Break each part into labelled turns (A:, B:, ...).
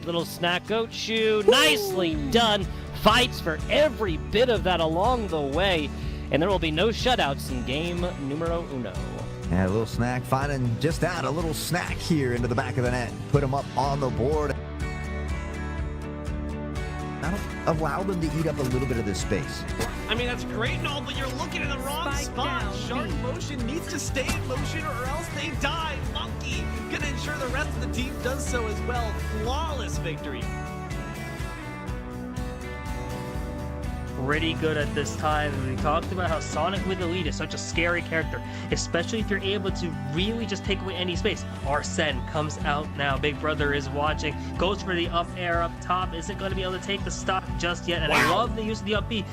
A: little snack goat shoe. Nicely done. Fights for every bit of that along the way. And there will be no shutouts in game numero uno.
B: And a little snack, finding just that, a little snack here into the back of the net. Put them up on the board. That'll allow them to eat up a little bit of this space.
C: I mean, that's great and all, but you're looking in the wrong spot. Shark motion needs to stay in motion or else they die. Monkey gonna ensure the rest of the team does so as well. Flawless victory.
D: Pretty good at this time. And we talked about how Sonic with the lead is such a scary character, especially if you're able to really just take away any space. Arsene comes out now. Big Brother is watching, goes for the up air up top. Isn't going to be able to take the stock just yet. And I love the use of the up B.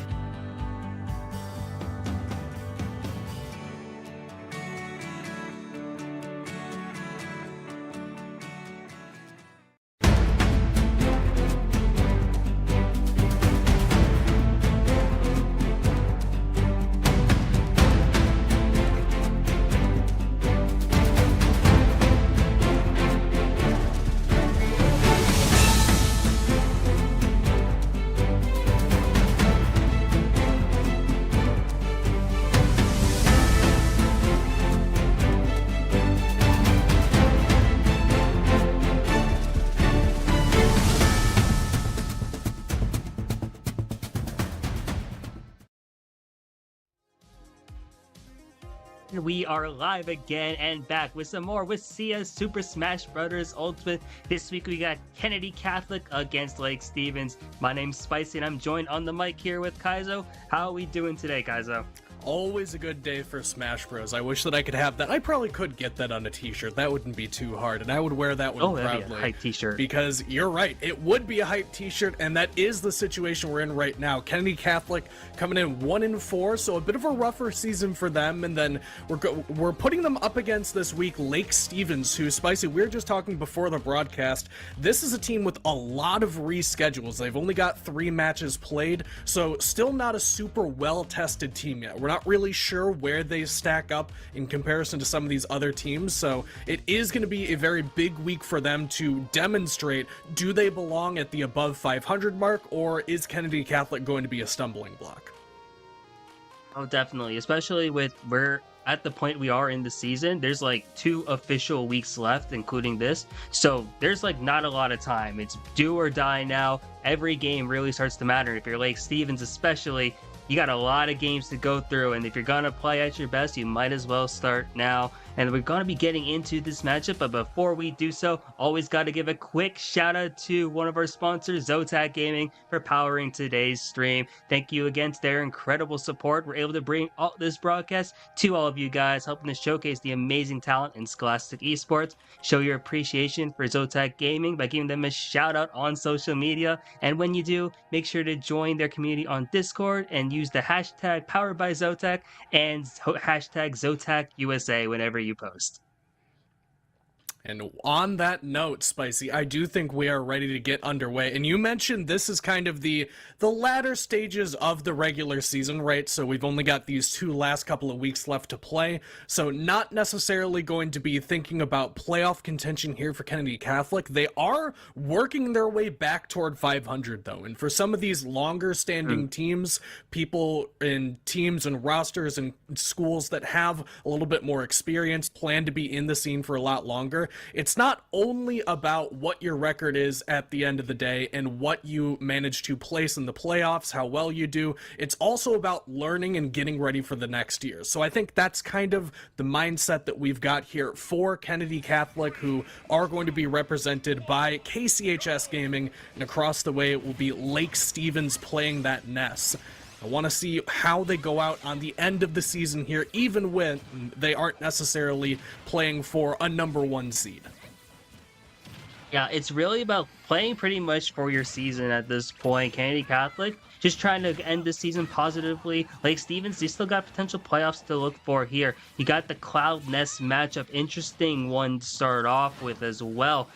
D: We are live again and back with some more with SEA's Super Smash Bros. Ultimate. This week we got Kennedy Catholic against Lake Stevens. My name's Spicy and I'm joined on the mic here with Kaizo. How are we doing today, Kaizo?
E: Always a good day for Smash Bros. I wish that I could have that. I probably could get that on a t-shirt. That wouldn't be too hard, and I would wear that one proudly.
D: That'd be a hype t-shirt.
E: Because you're right, it would be a hype t-shirt, and that is the situation we're in right now. Kennedy Catholic coming in 1-4, so a bit of a rougher season for them, and then we're putting them up against this week Lake Stevens, who, Spicy, we were just talking before the broadcast. This is a team with a lot of reschedules. They've only got 3 matches played, so still not a super well-tested team yet. We're not really sure where they stack up in comparison to some of these other teams, so it is going to be a very big week for them to demonstrate, do they belong at the above 500 mark, or is Kennedy Catholic going to be a stumbling block?
D: Oh, definitely, especially with where at the point we are in the season. There's like 2 official weeks left, including this, so there's like not a lot of time. It's do or die now. Every game really starts to matter. If you're Lake Stevens especially, you got a lot of games to go through, and if you're gonna play at your best, you might as well start now. And we're gonna be getting into this matchup, but before we do so, always got to give a quick shout out to one of our sponsors, Zotac Gaming, for powering today's stream. Thank you again to their incredible support. We're able to bring all this broadcast to all of you guys, helping to showcase the amazing talent in Scholastic Esports. Show your appreciation for Zotac Gaming by giving them a shout out on social media, and when you do, make sure to join their community on Discord and use the hashtag powered by Zotac and hashtag Zotac USA whenever you post.
E: And on that note, Spicy, I do think we are ready to get underway. And you mentioned this is kind of the latter stages of the regular season, right? So we've only got these 2 last couple of weeks left to play. So not necessarily going to be thinking about playoff contention here for Kennedy Catholic. They are working their way back toward 500, though. And for some of these longer standing teams, people in teams and rosters and schools that have a little bit more experience, plan to be in the scene for a lot longer, it's not only about what your record is at the end of the day and what you manage to place in the playoffs, how well you do. It's also about learning and getting ready for the next year. So I think that's kind of the mindset that we've got here for Kennedy Catholic, who are going to be represented by KCHS Gaming, and across the way it will be Lake Stevens playing that Ness. I want to see how they go out on the end of the season here, even when they aren't necessarily playing for a #1 seed.
D: Yeah, it's really about playing pretty much for your season at this point. Kennedy Catholic, just trying to end the season positively. Lake Stevens, they still got potential playoffs to look for here. You got the Cloud Ness matchup, interesting one to start off with as well.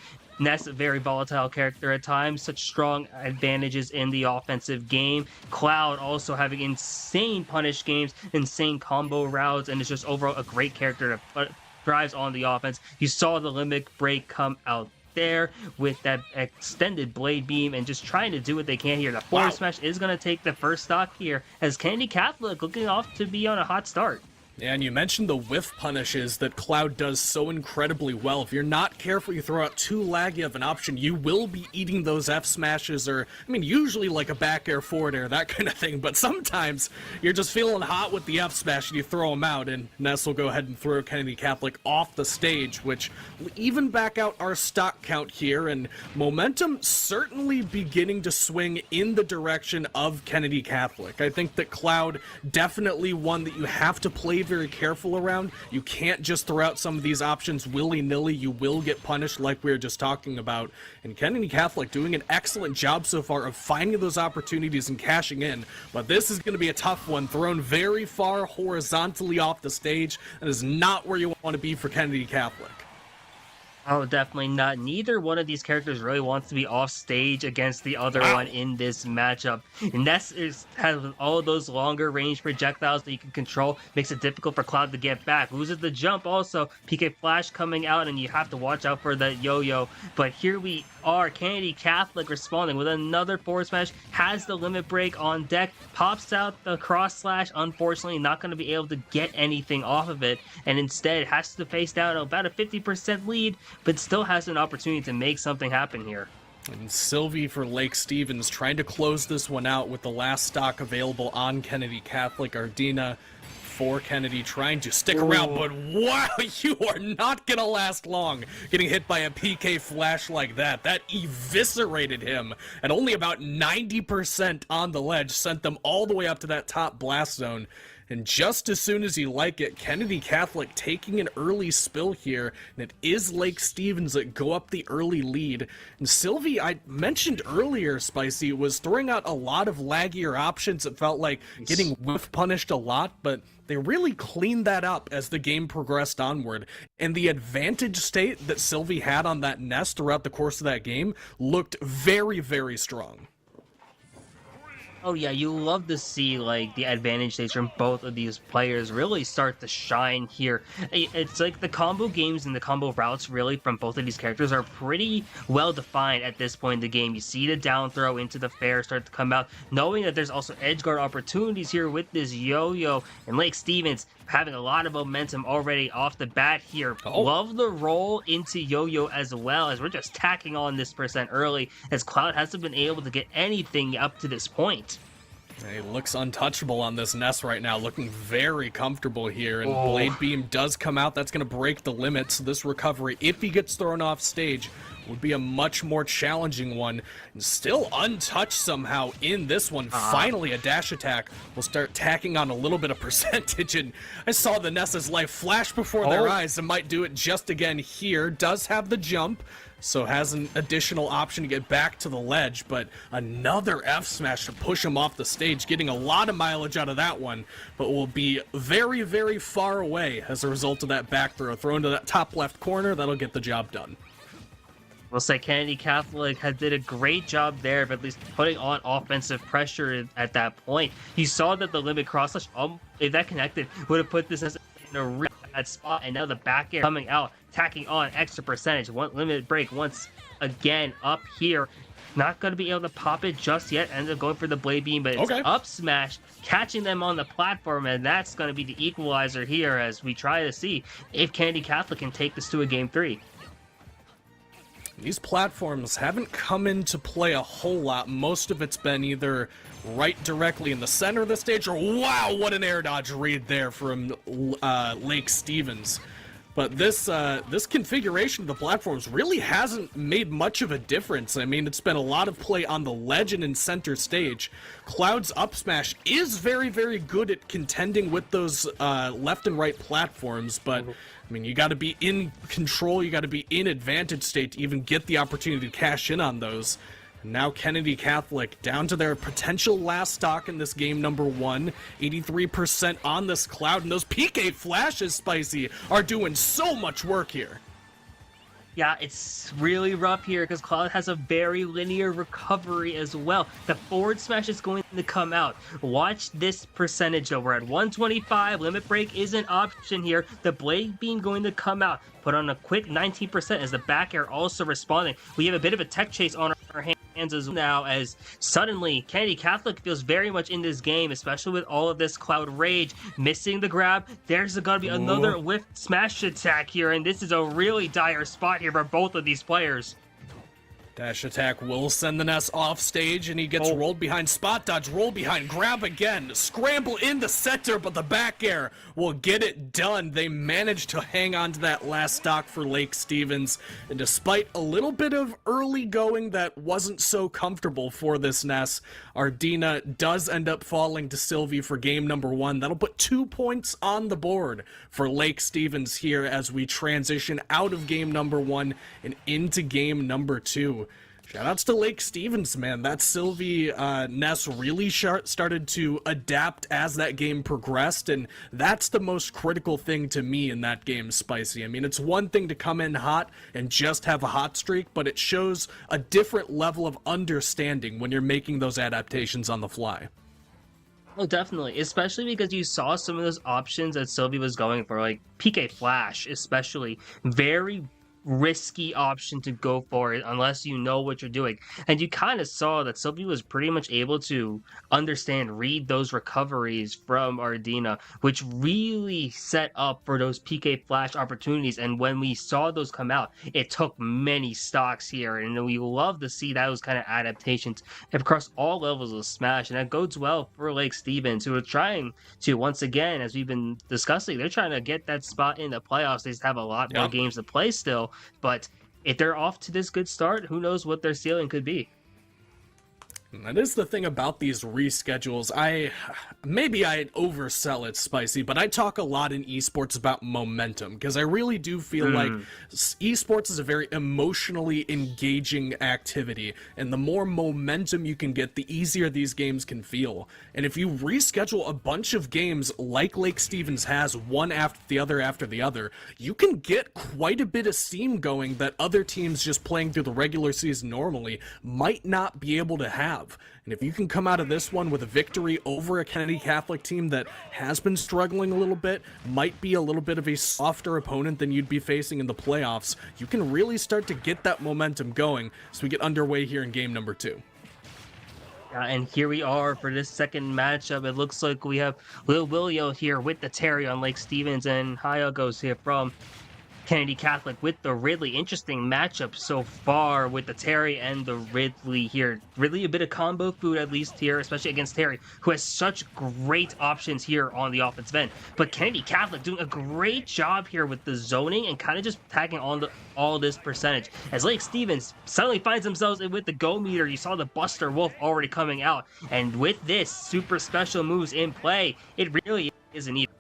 D: Ness, a very volatile character at times, such strong advantages in the offensive game. Cloud also having insane punish games, insane combo routes, and it's just overall a great character that thrives on the offense. You saw the limit break come out there with that extended blade beam and just trying to do what they can here. The forward smash is going to take the first stock here as Kennedy Catholic looking off to be on a hot start.
E: Yeah, and you mentioned the whiff punishes that Cloud does so incredibly well. If you're not careful, you throw out too laggy of an option, you will be eating those F smashes, or, I mean, usually like a back air, forward air, that kind of thing, but sometimes you're just feeling hot with the F smash and you throw them out, and Ness will go ahead and throw Kennedy Catholic off the stage, which will even back out our stock count here, and momentum certainly beginning to swing in the direction of Kennedy Catholic. I think that Cloud definitely one that you have to play very careful around. You can't just throw out some of these options willy-nilly. You will get punished like we were just talking about. And Kennedy Catholic doing an excellent job so far of finding those opportunities and cashing in. But this is going to be a tough one. Thrown very far horizontally off the stage. That is not where you want to be for Kennedy Catholic.
D: Oh, definitely not. Neither one of these characters really wants to be off stage against the other one in this matchup. And Ness has all those longer range projectiles that you can control. Makes it difficult for Cloud to get back. Loses the jump also. PK Flash coming out, and you have to watch out for the yo-yo. But here we are. Kennedy Catholic responding with another forward smash. Has the limit break on deck. Pops out the cross slash. Unfortunately, not going to be able to get anything off of it. And instead has to face down about a 50% lead, but still has an opportunity to make something happen here.
E: And Sylvie for Lake Stevens trying to close this one out with the last stock available on Kennedy Catholic. Ardina for Kennedy trying to stick around, but wow, you are not gonna last long getting hit by a PK Flash like that. That eviscerated him at only about 90% on the ledge, sent them all the way up to that top blast zone. And just as soon as you like it, Kennedy Catholic taking an early spill here, and it is Lake Stevens that go up the early lead. And Sylvie, I mentioned earlier, Spicy, was throwing out a lot of laggier options. It felt like getting whiff punished a lot, but they really cleaned that up as the game progressed onward. And the advantage state that Sylvie had on that nest throughout the course of that game looked very, very strong.
D: Oh yeah, you love to see like the advantage states from both of these players really start to shine here. It's like the combo games and the combo routes really from both of these characters are pretty well defined at this point in the game. You see the down throw into the fair start to come out, knowing that there's also edge guard opportunities here with this yo-yo, and Lake Stevens having a lot of momentum already off the bat here. Love the roll into yo-yo as well, as we're just tacking on this percent early, as Cloud hasn't been able to get anything up to this point.
E: He looks untouchable on this nest right now, looking very comfortable here, and Blade Beam does come out. That's going to break the limits. This recovery, if he gets thrown off stage, would be a much more challenging one. And still untouched somehow in this one. Finally, a dash attack will start tacking on a little bit of percentage, and I saw the Nessa's life flash before their eyes and might do it just again here. Does have the jump, so has an additional option to get back to the ledge, but another F smash to push him off the stage, getting a lot of mileage out of that one, but will be very, very far away as a result of that back throw. Thrown to that top left corner, that'll get the job done.
D: We'll say Kennedy Catholic did a great job there of at least putting on offensive pressure at that point. You saw that the limit cross slash, if that connected, would have put this in a really bad spot, and now the back air coming out, tacking on extra percentage. One limit break once again up here. Not going to be able to pop it just yet. Ended up going for the blade beam, but it's up smash, catching them on the platform, and that's going to be the equalizer here as we try to see if Kennedy Catholic can take this to a game 3.
E: These platforms haven't come into play a whole lot. Most of it's been either right directly in the center of the stage, or wow, what an air dodge read there from Lake Stevens. But this configuration of the platforms really hasn't made much of a difference. I mean, it's been a lot of play on the ledge and in center stage. Cloud's up smash is very, very good at contending with those left and right platforms, but I mean, you got to be in control, you got to be in advantage state to even get the opportunity to cash in on those. And now Kennedy Catholic down to their potential last stock in this game number 1. 83% on this Cloud, and those PK flashes, Spicy, are doing so much work here.
D: Yeah, it's really rough here because Cloud has a very linear recovery as well. The forward smash is going to come out. Watch this percentage though. We're at 125. Limit break is an option here. The blade beam going to come out. Put on a quick 19% as the back air also responding. We have a bit of a tech chase on our hands as now, as suddenly Kennedy Catholic feels very much in this game, especially with all of this Cloud Rage. Missing the grab. There's gonna be another whiff smash attack here, and this is a really dire spot here for both of these players.
E: Dash attack will send the Ness off stage, and he gets rolled behind. Spot dodge, roll behind, grab again, scramble in the center, but the back air will get it done. They managed to hang on to that last stock for Lake Stevens, and despite a little bit of early going that wasn't so comfortable for this Ness, Ardina does end up falling to Sylvie for game number 1. That'll put 2 points on the board for Lake Stevens here as we transition out of game number 1 and into game number 2. Shoutouts to Lake Stevens, man. That Sylvie Ness really started to adapt as that game progressed, and that's the most critical thing to me in that game, Spicy. I mean, it's one thing to come in hot and just have a hot streak, but it shows a different level of understanding when you're making those adaptations on the fly.
D: Oh, definitely. Especially because you saw some of those options that Sylvie was going for, like PK Flash, especially. Very risky option to go for it unless you know what you're doing. And you kind of saw that Sylvie was pretty much able to read those recoveries from Ardina, which really set up for those PK Flash opportunities. And when we saw those come out, it took many stocks here. And we love to see those kind of adaptations across all levels of Smash. And that bodes well for Lake Stevens, who are trying to, once again, as we've been discussing, they're trying to get that spot in the playoffs. They just have a lot more games to play still. But if they're off to this good start, who knows what their ceiling could be.
E: That is the thing about these reschedules. Maybe I oversell it, Spicy, but I talk a lot in esports about momentum, because I really do feel like esports is a very emotionally engaging activity, and the more momentum you can get, the easier these games can feel. And if you reschedule a bunch of games like Lake Stevens has, one after the other, you can get quite a bit of steam going that other teams just playing through the regular season normally might not be able to have. And if you can come out of this one with a victory over a Kennedy Catholic team that has been struggling a little bit, might be a little bit of a softer opponent than you'd be facing in the playoffs, you can really start to get that momentum going as we get underway here in game number 2.
D: And here we are for this second matchup. It looks like we have Lil Willio here with the Terry on Lake Stevens, and Hyogos here from Kennedy Catholic with the Ridley. Interesting matchup so far with the Terry and the Ridley here. Ridley a bit of combo food at least here, especially against Terry, who has such great options here on the offensive end. But Kennedy Catholic doing a great job here with the zoning and kind of just tagging on all this percentage. As Lake Stevens suddenly finds themselves with the go meter, you saw the Buster Wolf already coming out. And with this super special moves in play, it really isn't even.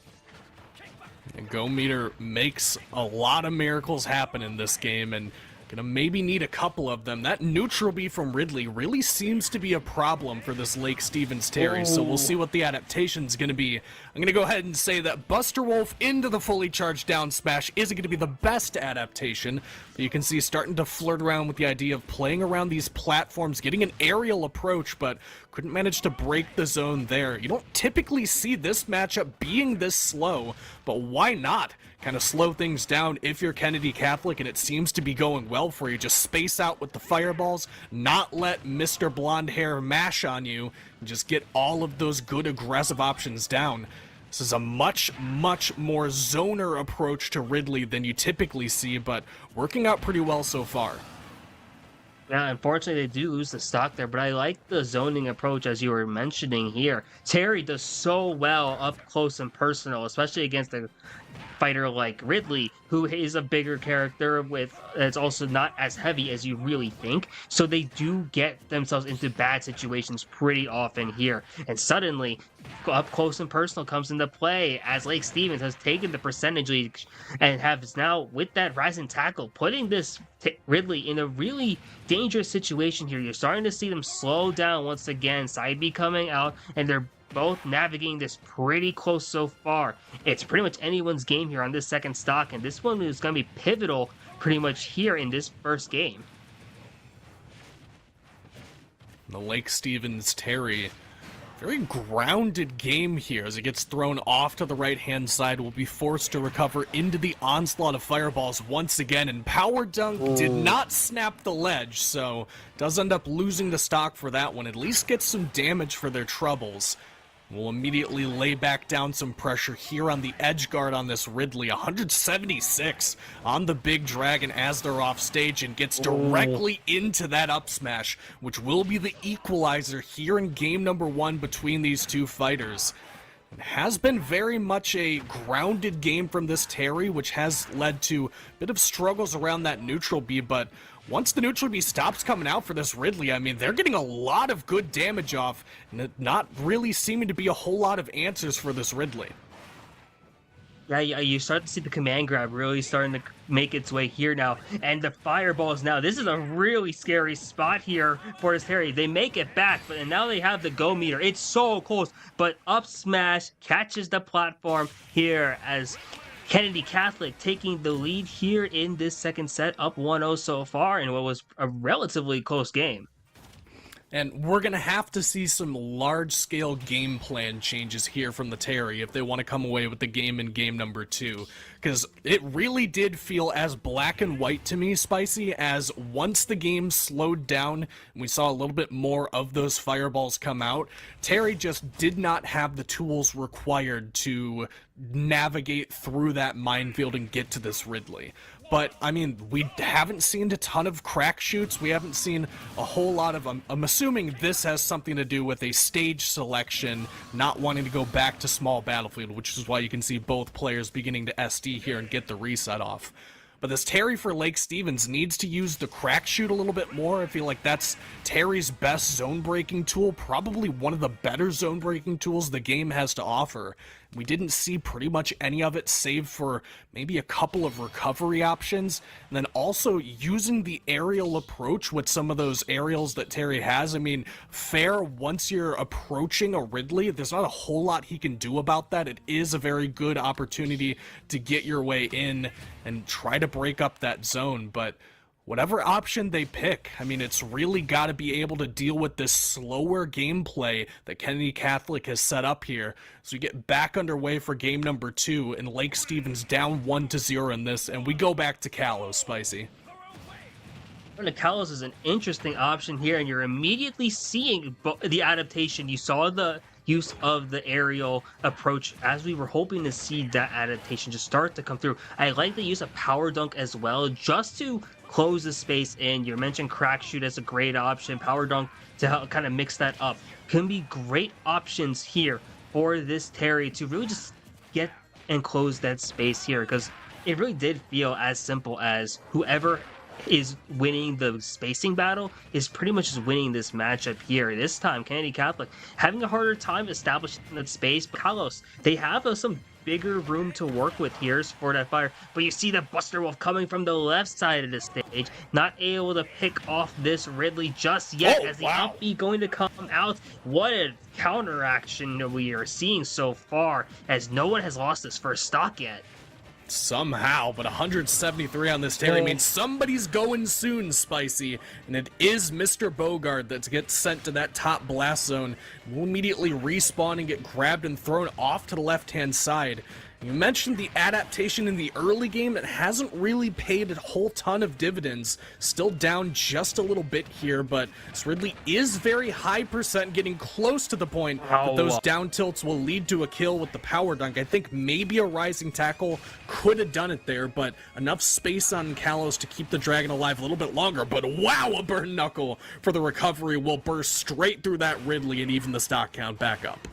E: And Go Meter makes a lot of miracles happen in this game, and gonna maybe need a couple of them. That neutral B from Ridley really seems to be a problem for this Lake Stevens Terry, so we'll see what the adaptation's gonna be. I'm gonna go ahead and say that Buster Wolf into the fully charged down smash isn't gonna be the best adaptation, but you can see starting to flirt around with the idea of playing around these platforms, getting an aerial approach, but couldn't manage to break the zone there. You don't typically see this matchup being this slow, but why not? Kind of slow things down if you're Kennedy Catholic, and it seems to be going well for you. Just space out with the fireballs, not let Mr. Blonde Hair mash on you, and just get all of those good aggressive options down. This is a much, much more zoner approach to Ridley than you typically see, but working out pretty well so far.
D: Yeah, unfortunately, they do lose the stock there, but I like the zoning approach as you were mentioning here. Terry does so well up close and personal, especially against a fighter like Ridley, who is a bigger character with it's also not as heavy as you really think. So they do get themselves into bad situations pretty often here. And suddenly, up close and personal comes into play as Lake Stevens has taken the percentage lead and has now, with that rising tackle, putting this Ridley in a really dangerous situation here. You're starting to see them slow down once again, side B coming out, and they're both navigating this pretty close so far. It's pretty much anyone's game here on this second stock, and this one is going to be pivotal pretty much here in this first game.
E: The Lake Stevens Terry, very grounded game here as it gets thrown off to the right-hand side. Will be forced to recover into the onslaught of fireballs once again, and Power Dunk did not snap the ledge, so does end up losing the stock for that one. At least gets some damage for their troubles. We'll immediately lay back down some pressure here on the edge guard on this Ridley. 176 on the big dragon as they're off stage, and gets directly into that up smash, which will be the equalizer here in game number 1 between these two fighters. It has been very much a grounded game from this Terry, which has led to a bit of struggles around that neutral B, but once the neutral B stops coming out for this Ridley, I mean, they're getting a lot of good damage off, and not really seeming to be a whole lot of answers for this Ridley.
D: Yeah, you start to see the command grab really starting to make its way here now. And the fireballs now. This is a really scary spot here for this Terry. They make it back, but now they have the go meter. It's so close, but up smash catches the platform here as Kennedy Catholic taking the lead here in this second set, up 1-0 so far in what was a relatively close game.
E: And we're going to have to see some large-scale game plan changes here from the Terry if they want to come away with the game in game number 2. Because it really did feel as black and white to me, Spicy, as once the game slowed down and we saw a little bit more of those fireballs come out, Terry just did not have the tools required to navigate through that minefield and get to this Ridley. But, I mean, we haven't seen a ton of crack shoots. We haven't seen a whole lot of them. I'm assuming this has something to do with a stage selection, not wanting to go back to small battlefield, which is why you can see both players beginning to SD here and get the reset off. But this Terry for Lake Stevens needs to use the crack shoot a little bit more. I feel like that's Terry's best zone breaking tool, probably one of the better zone breaking tools the game has to offer. We didn't see pretty much any of it save for maybe a couple of recovery options. And then also using the aerial approach with some of those aerials that Terry has. I mean, fair, once you're approaching a Ridley, there's not a whole lot he can do about that. It is a very good opportunity to get your way in and try to break up that zone. But whatever option they pick, I mean, it's really got to be able to deal with this slower gameplay that Kennedy Catholic has set up here. So we get back underway for game number 2, and Lake Stevens down 1-0 in this, and we go back to Kalos, Spicy.
D: Kalos is an interesting option here, and you're immediately seeing the adaptation. You saw the use of the aerial approach as we were hoping to see that adaptation just start to come through. I like the use of Power Dunk as well, just to close the space in. You mentioned crack shoot as a great option. Power Dunk to help kind of mix that up. Can be great options here for this Terry to really just get and close that space here, because it really did feel as simple as whoever is winning the spacing battle is pretty much just winning this matchup here. This time, Kennedy Catholic having a harder time establishing that space. But Kalos, they have some bigger room to work with here for that fire. But you see the Buster Wolf coming from the left side of the stage, not able to pick off this Ridley just yet, as the up B going to come out. What a counteraction we are seeing so far, as no one has lost this first stock yet.
E: Somehow, but 173 on this Terry means somebody's going soon, Spicy, and it is Mr. Bogard that gets sent to that top blast zone. Will immediately respawn and get grabbed and thrown off to the left-hand side. You mentioned the adaptation in the early game that hasn't really paid a whole ton of dividends. Still down just a little bit here, but this Ridley is very high percent, getting close to the point that those down tilts will lead to a kill with the Power Dunk. I think maybe a rising tackle could have done it there, but enough space on Kalos to keep the Dragon alive a little bit longer. But wow, a burn knuckle for the recovery will burst straight through that Ridley and even the stock count back up.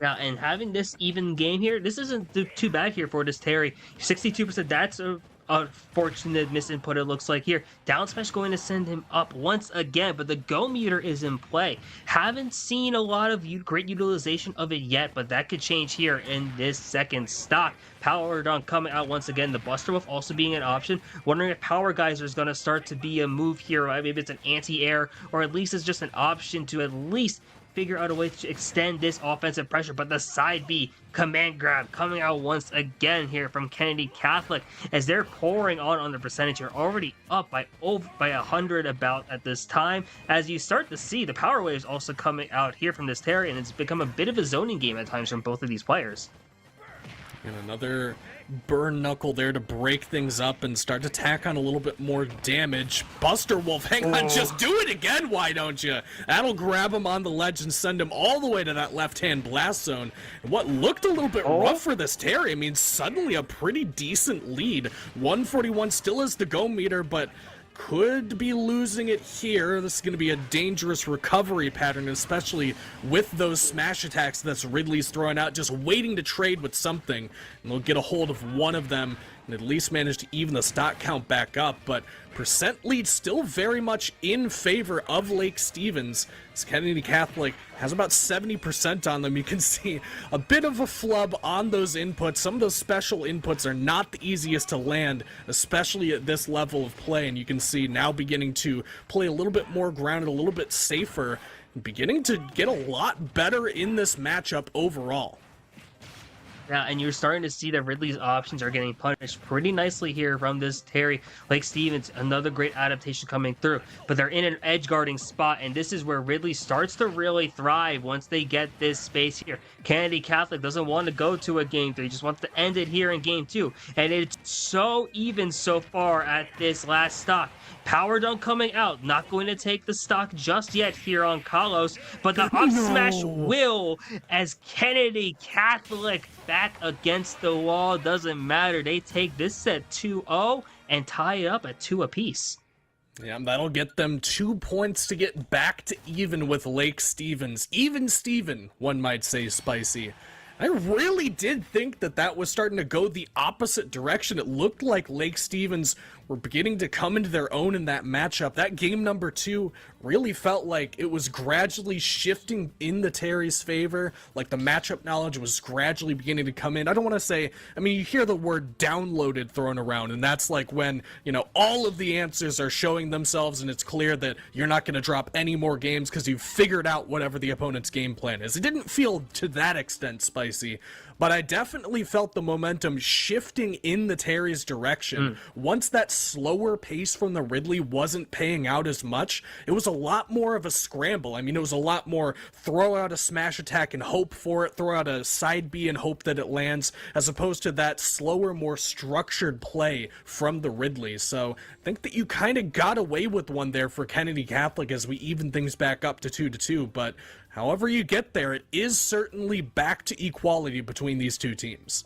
D: Yeah, and having this even game here, this isn't too bad here for this Terry. 62%, that's a unfortunate misinput, it looks like here. Down smash going to send him up once again, but the go meter is in play. Haven't seen a lot of great utilization of it yet, but that could change here in this second stock. Power Dunk coming out once again. The Buster Wolf also being an option. Wondering if Power Geyser is going to start to be a move here. Right? Maybe it's an anti-air, or at least it's just an option to at least figure out a way to extend this offensive pressure, but the side B command grab coming out once again here from Kennedy Catholic as they're pouring on the percentage. You're already up by 100 about at this time, as you start to see the power waves also coming out here from this Terry, and it's become a bit of a zoning game at times from both of these players.
E: And another burn knuckle there to break things up and start to tack on a little bit more damage. Buster Wolf, hang on, just do it again, why don't you? That'll grab him on the ledge and send him all the way to that left-hand blast zone. And what looked a little bit rough for this Terry, I mean, suddenly a pretty decent lead. 141 still is the go meter, but could be losing it here. This is going to be a dangerous recovery pattern, especially with those smash attacks that's Ridley's throwing out, just waiting to trade with something. And they'll get a hold of one of them and at least manage to even the stock count back up. But percent lead still very much in favor of Lake Stevens. As Kennedy Catholic has about 70% on them. You can see a bit of a flub on those inputs. Some of those special inputs are not the easiest to land, especially at this level of play. And you can see now beginning to play a little bit more grounded, a little bit safer, and beginning to get a lot better in this matchup overall.
D: Yeah, and you're starting to see that Ridley's options are getting punished pretty nicely here from this Terry. Lake Stevens, another great adaptation coming through, but they're in an edge guarding spot, and this is where Ridley starts to really thrive once they get this space here. Kennedy Catholic doesn't want to go to a game 3, just wants to end it here in game 2, and it's so even so far at this last stock. Power dunk coming out, not going to take the stock just yet here on Kalos, but the up smash will, as Kennedy Catholic back against the wall. Doesn't matter, they take this set 2-0 and tie it up at 2 apiece.
E: Yeah, that'll get them 2 points to get back to even with Lake Stevens. Even Steven, one might say, Spicy. I really did think that that was starting to go the opposite direction. It looked like Lake Stevens were beginning to come into their own in that matchup. That game number 2 really felt like it was gradually shifting in the Terry's favor. Like the matchup knowledge was gradually beginning to come in. I don't want to say, I mean, you hear the word downloaded thrown around, and that's like when, you know, all of the answers are showing themselves and it's clear that you're not going to drop any more games because you've figured out whatever the opponent's game plan is. It didn't feel to that extent spicy, but I definitely felt the momentum shifting in the Terry's direction. Once that slower pace from the Ridley wasn't paying out as much, it was a lot more of a scramble. I mean, it was a lot more throw out a smash attack and hope for it, throw out a side B and hope that it lands, as opposed to that slower, more structured play from the Ridley. So I think that you kind of got away with one there for Kennedy Catholic as we even things back up to 2-2, but however you get there, it is certainly back to equality between these two teams.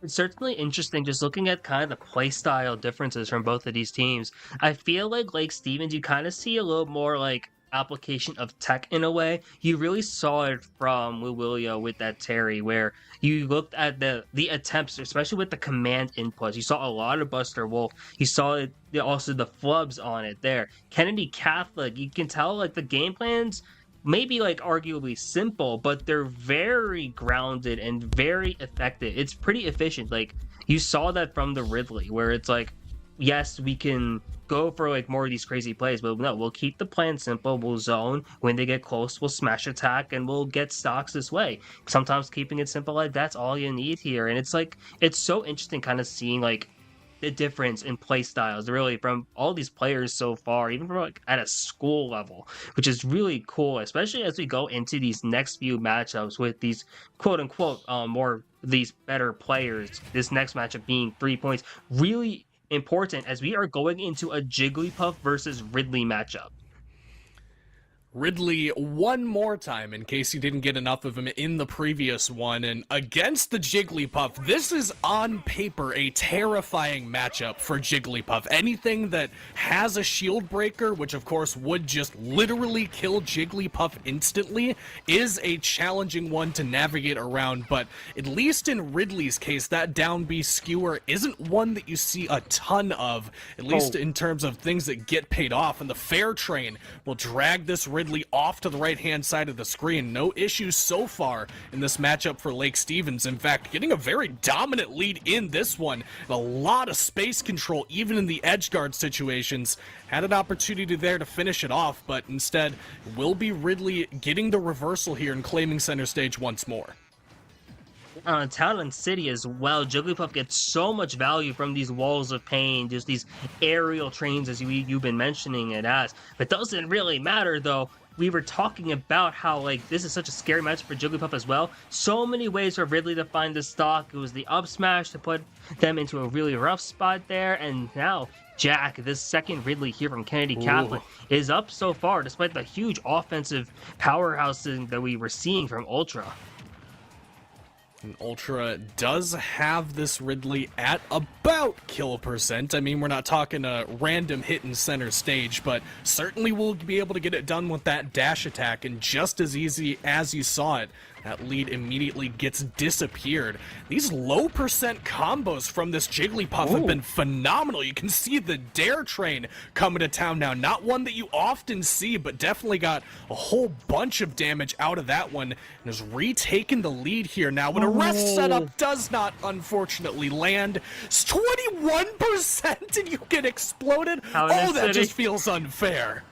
D: It's certainly interesting just looking at kind of the play style differences from both of these teams. I feel like Lake Stevens, you kind of see a little more like application of tech in a way. You really saw it from Willia with that Terry, where you looked at the attempts, especially with the command inputs. You saw a lot of Buster Wolf. You saw it, also the flubs on it there. Kennedy Catholic, you can tell like the game plans maybe like arguably simple, but they're very grounded and very effective. It's pretty efficient. Like you saw that from the Ridley, where it's like, yes, we can go for like more of these crazy plays, but no, we'll keep the plan simple. We'll zone. When they get close, we'll smash attack and we'll get stocks this way. Sometimes keeping it simple, like that's all you need here. And it's like, it's so interesting kind of seeing like the difference in play styles really from all these players so far, even from like at a school level, which is really cool, especially as we go into these next few matchups with these quote unquote more these better players. This next matchup being 3 points, really important as we are going into a Jigglypuff versus Ridley matchup.
E: Ridley one more time, in case you didn't get enough of him in the previous one, and against the Jigglypuff, this is on paper a terrifying matchup for Jigglypuff. Anything that has a shield breaker, which of course would just literally kill Jigglypuff instantly, is a challenging one to navigate around, but at least in Ridley's case, that down B skewer isn't one that you see a ton of, at least in terms of things that get paid off, and the Fair Train will drag this Ridley Ridley off to the right-hand side of the screen. No issues so far in this matchup for Lake Stevens. In fact, getting a very dominant lead in this one. And a lot of space control, even in the edge guard situations. Had an opportunity there to finish it off, but instead will be Ridley getting the reversal here and claiming center stage once more.
D: Town and City as well. Jigglypuff gets so much value from these walls of pain, just these aerial trains as you've been mentioning it as. But it doesn't really matter though. We were talking about how like this is such a scary match for Jigglypuff as well. So many ways for Ridley to find the stock. It was the up smash to put them into a really rough spot there, and now Jack, this second Ridley here from Kennedy Catholic, is up so far despite the huge offensive powerhousing that we were seeing from Ultra.
E: And Ultra does have this Ridley at about kill percent. I mean, we're not talking a random hit in center stage, but certainly we'll be able to get it done with that dash attack, and just as easy as you saw it, that lead immediately gets disappeared. These low percent combos from this Jigglypuff have been phenomenal. You can see the Dare Train coming to town now. Not one that you often see, but definitely got a whole bunch of damage out of that one, and has retaken the lead here now. When a rest setup does not, unfortunately, land, it's 21% and you get exploded. Oh, that just feels unfair.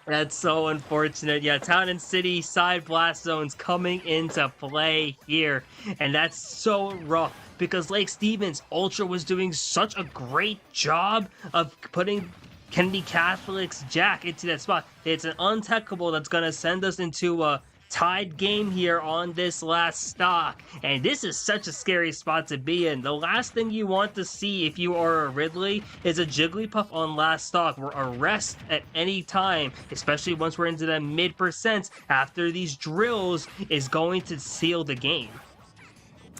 D: That's so unfortunate. Yeah, Town and City side blast zones coming into play here. And that's so rough because Lake Stevens Ultra was doing such a great job of putting Kennedy Catholic's Jack into that spot. It's an untechable that's going to send us into a tied game here on this last stock, and this is such a scary spot to be in. The last thing you want to see if you are a Ridley is a Jigglypuff on last stock, where a rest at any time, especially once we're into the mid percents after these drills, is going to seal the game.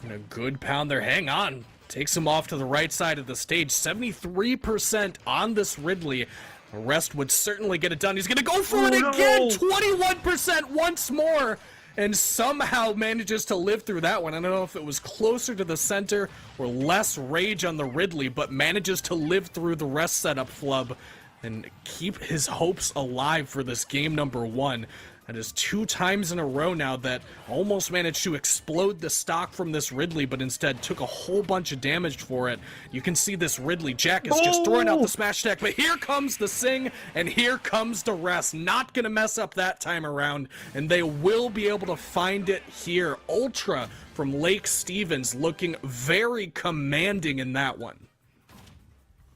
E: And a good pound there. Hang on. Takes him off to the right side of the stage. 73% on this Ridley. The rest would certainly get it done. He's going to go for it again! 21% once more! And somehow manages to live through that one. I don't know if it was closer to the center or less rage on the Ridley, but manages to live through the rest setup flub and keep his hopes alive for this game number 1. That is 2 times in a row now that almost managed to explode the stock from this Ridley, but instead took a whole bunch of damage for it. You can see this Ridley. Jack is just throwing out the smash attack, but here comes the Sing, and here comes the rest. Not going to mess up that time around, and they will be able to find it here. Ultra from Lake Stevens looking very commanding in that one.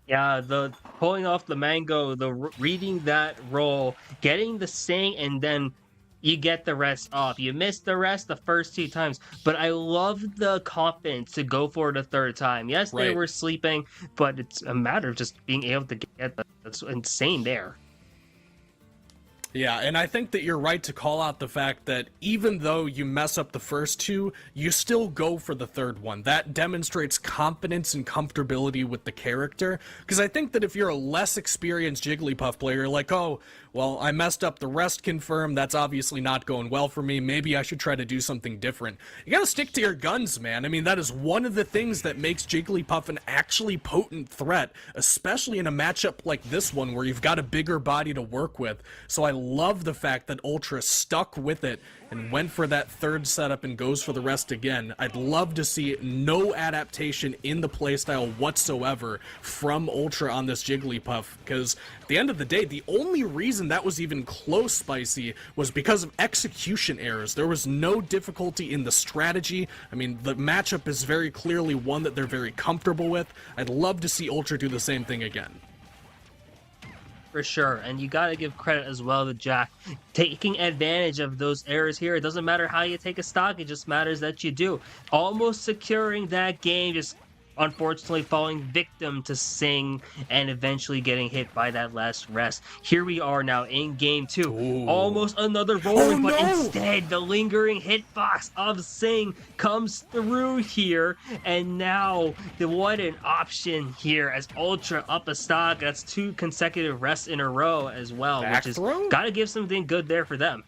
D: Yeah, the pulling off the mango, the reading that roll, getting the Sing, and then you get the rest off. You missed the rest the first 2 times, but I love the confidence to go for it a 3rd time. Yes, they were sleeping, but it's a matter of just being able to get that's insane there.
E: Yeah, and I think that you're right to call out the fact that even though you mess up the first 2, you still go for the 3rd one. That demonstrates confidence and comfortability with the character, because I think that if you're a less experienced Jigglypuff player, you're like, oh, well, I messed up the rest confirm, that's obviously not going well for me, maybe I should try to do something different. You gotta stick to your guns, man. I mean, that is one of the things that makes Jigglypuff an actually potent threat, especially in a matchup like this one where you've got a bigger body to work with. So I love the fact that Ultra stuck with it and went for that 3rd setup and goes for the rest again. I'd love to see no adaptation in the playstyle whatsoever from Ultra on this Jigglypuff, because at the end of the day, the only reason that was even close, Spicy, was because of execution errors. There was no difficulty in the strategy. I mean, the matchup is very clearly one that they're very comfortable with. I'd love to see Ultra do the same thing again.
D: For sure, and you gotta give credit as well to Jack taking advantage of those errors here. It doesn't matter how you take a stock, it just matters that you do. Almost securing that game, just unfortunately falling victim to Sing and eventually getting hit by that last rest. Here we are now in game 2. Ooh. Almost another rolling, but instead the lingering hitbox of Sing comes through here, and now what an option here as Ultra up a stock. That's 2 consecutive rests in a row as well, which is gotta give something good there for them.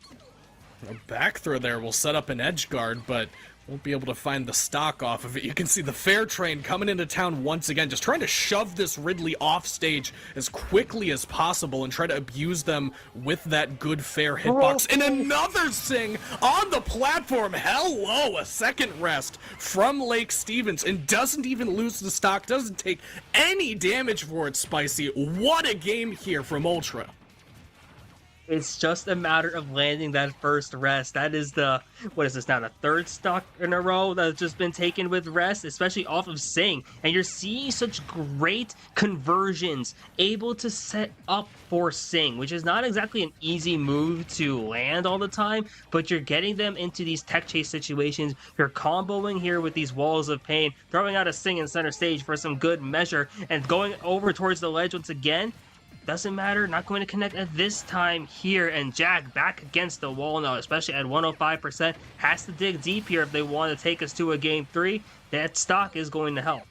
E: A back throw there will set up an edge guard, but Won't be able to find the stock off of it. You can see the fair train coming into town once again, just trying to shove this Ridley off stage as quickly as possible and try to abuse them with that good fair hitbox. And another Sing on the platform. Hello, a second rest from Lake Stevens, and doesn't even lose the stock, doesn't take any damage for it, Spicy. What a game here from Ultra.
D: It's just a matter of landing that first rest. That is the, what is this now, the third stock in a row that's just been taken with rest, especially off of Sing. And you're seeing such great conversions, able to set up for Sing, which is not exactly an easy move to land all the time, but you're getting them into these tech chase situations. You're comboing here with these walls of pain, throwing out a Sing in center stage for some good measure, and going over towards the ledge once again. Doesn't matter, not going to connect at this time here, and Jack back against the wall now, especially at 105%. Has to dig deep here if they want to take us to a game 3. That stock is going to help.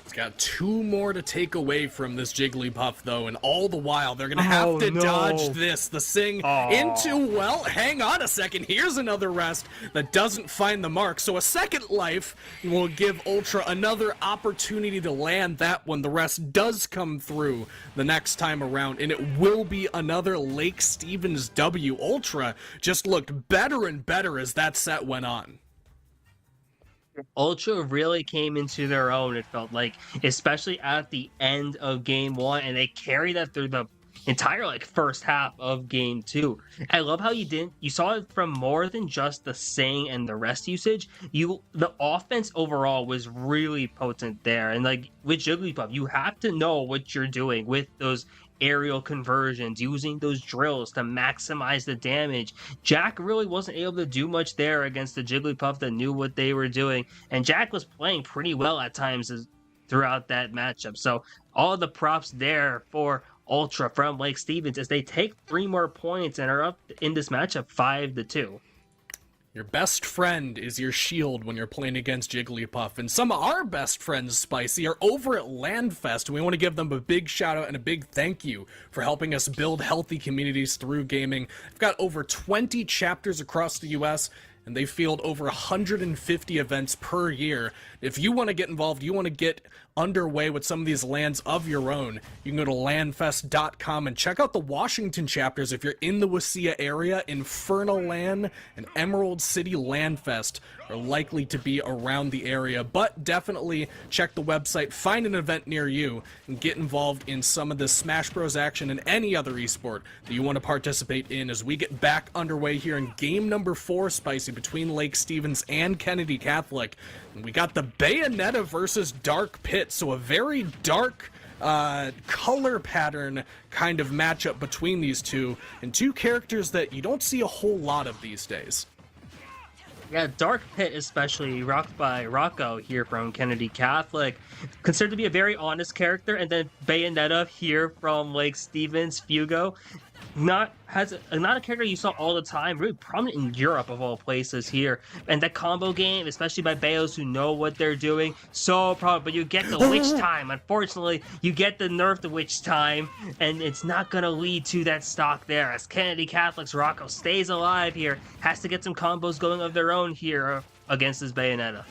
E: It's got 2 more to take away from this Jigglypuff, though, and all the while, they're going to have to dodge this. The Sing into, well, hang on a second. Here's another rest that doesn't find the mark. So a second life will give Ultra another opportunity to land that one. The rest does come through the next time around, and it will be another Lake Stevens W. Ultra just looked better and better as that set went on.
D: Ultra really came into their own, it felt like, especially at the end of game 1, and they carried that through the entire first half of game 2. I love how you saw it from more than just the Sing and the rest usage. The offense overall was really potent there, and with Jigglypuff, you have to know what you're doing with those aerial conversions, using those drills to maximize the damage. Jack really wasn't able to do much there against the Jigglypuff that knew what they were doing, and Jack was playing pretty well at times throughout that matchup. So all the props there for Ultra from Lake Stevens as they take 3 more points and are up in this matchup 5-2.
E: Your best friend is your shield when you're playing against Jigglypuff, and some of our best friends, Spicy, are over at LandFest, and we want to give them a big shout out and a big thank you for helping us build healthy communities through gaming. We've got over 20 chapters across the US, and they field over 150 events per year. If you want to get involved, you want to get underway with some of these lands of your own, you can go to landfest.com and check out the Washington chapters. If you're in the WSSEA area, Infernal Land and Emerald City Landfest are likely to be around the area, but definitely check the website, find an event near you, and get involved in some of the Smash Bros action and any other esport that you want to participate in as we get back underway here in game number 4, Spicy, between Lake Stevens and Kennedy Catholic. And we got the Bayonetta versus Dark Pit, so a very dark color pattern kind of matchup between these two, and 2 characters that you don't see a whole lot of these days.
D: Yeah, Dark Pit especially, rocked by Rocco here from Kennedy Catholic, considered to be a very honest character, and then Bayonetta here from Lake Stevens, Fugo, not a character you saw all the time, really prominent in Europe of all places here. And that combo game, especially by Bayos who know what they're doing, so prominent. But you get the witch time. Unfortunately, you get the nerf the witch time, and it's not going to lead to that stock there. As Kennedy Catholic's Rocco stays alive here, has to get some combos going of their own here against his Bayonetta.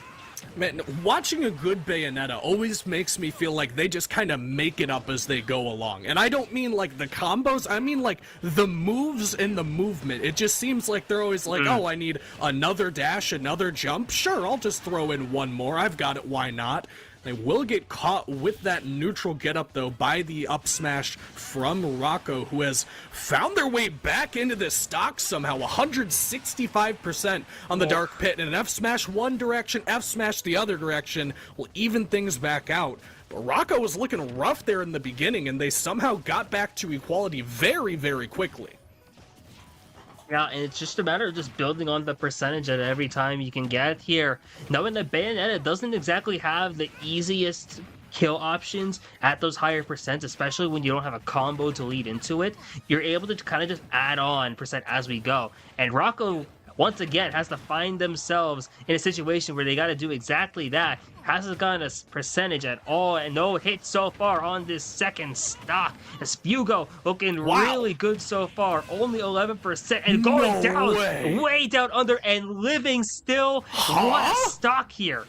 E: Man, watching a good Bayonetta always makes me feel like they just kind of make it up as they go along. And I don't mean like the combos, I mean like the moves and the movement. It just seems like they're always like, oh, I need another dash, another jump. Sure, I'll just throw in one more. I've got it, why not? They will get caught with that neutral getup, though, by the up smash from Rocco, who has found their way back into this stock somehow. 165% on the Dark Pit, and an F smash one direction, F smash the other direction will even things back out. But Rocco was looking rough there in the beginning, and they somehow got back to equality very, very quickly.
D: Yeah, and it's just a matter of just building on the percentage at every time you can get here. Knowing that Bayonetta doesn't exactly have the easiest kill options at those higher percents, especially when you don't have a combo to lead into it, you're able to kind of just add on percent as we go. And Rocco once again has to find themselves in a situation where they got to do exactly that. Hasn't gotten a percentage at all, and no hits so far on this second stock. As Fugo looking really good so far, only 11%, and going down, way down under, and living still. What a stock here.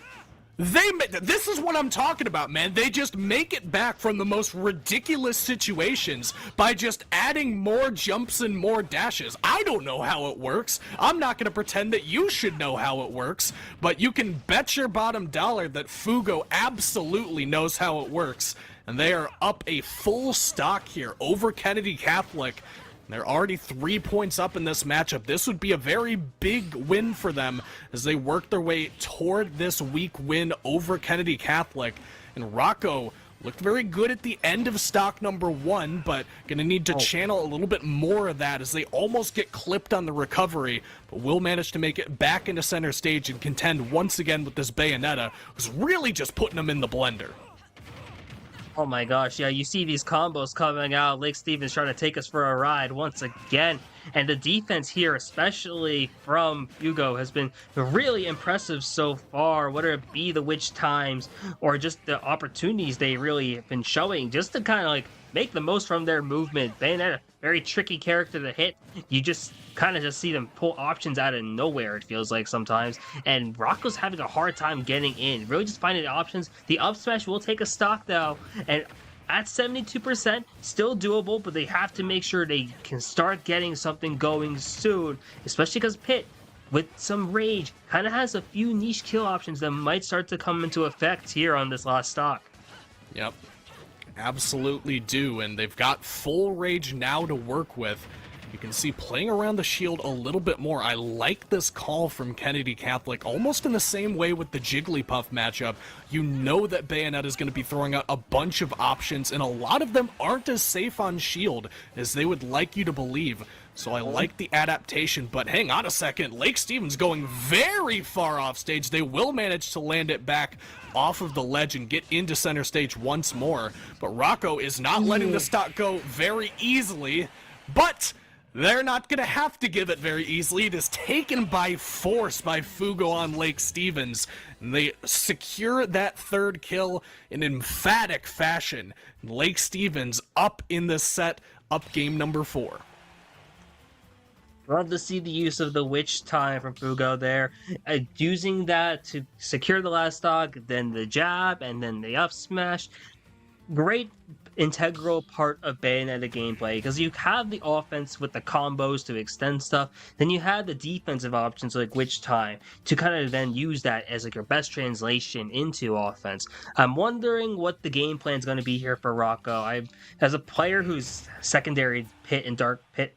E: This is what I'm talking about, man. They just make it back from the most ridiculous situations by just adding more jumps and more dashes. I don't know how it works. I'm not going to pretend that you should know how it works, but you can bet your bottom dollar that Fugo absolutely knows how it works. And they are up a full stock here over Kennedy Catholic. They're already 3 points up in this matchup. This would be a very big win for them as they work their way toward this week win over Kennedy Catholic. And Rocco looked very good at the end of stock number 1, but gonna need to channel a little bit more of that as they almost get clipped on the recovery, but will manage to make it back into center stage and contend once again with this Bayonetta, who's really just putting them in the blender.
D: Oh my gosh, yeah, you see these combos coming out. Lake Stevens trying to take us for a ride once again. And the defense here, especially from Hugo, has been really impressive so far, whether it be the witch times or just the opportunities they really have been showing just to kind of like make the most from their movement. Bayonetta, very tricky character to hit. You just kind of just see them pull options out of nowhere, it feels like sometimes. And Rocco's having a hard time getting in, really just finding the options. The up smash will take a stock though, and at 72%, still doable, but they have to make sure they can start getting something going soon, especially because Pitt, with some rage, kind of has a few niche kill options that might start to come into effect here on this last stock.
E: Yep, absolutely do, and they've got full rage now to work with. You can see playing around the shield a little bit more. I like this call from Kennedy Catholic, almost in the same way with the Jigglypuff matchup. You know that Bayonetta is going to be throwing out a bunch of options, and a lot of them aren't as safe on shield as they would like you to believe. So I like the adaptation, but hang on a second. Lake Stevens going very far off stage. They will manage to land it back off of the ledge and get into center stage once more. But Rocco is not letting the stock go very easily, but they're not going to have to give it very easily. It is taken by force by Fugo on Lake Stevens. And they secure that third kill in emphatic fashion. Lake Stevens up in the set, up game number 4.
D: Love to see the use of the witch time from Fugo there. Using that to secure the last stock, then the jab, and then the up smash. Great integral part of Bayonetta gameplay, because you have the offense with the combos to extend stuff, then you have the defensive options like witch time to kind of then use that as like your best translation into offense. I'm wondering what the game plan is going to be here for Rocco. As a player who's secondary Pit and Dark Pit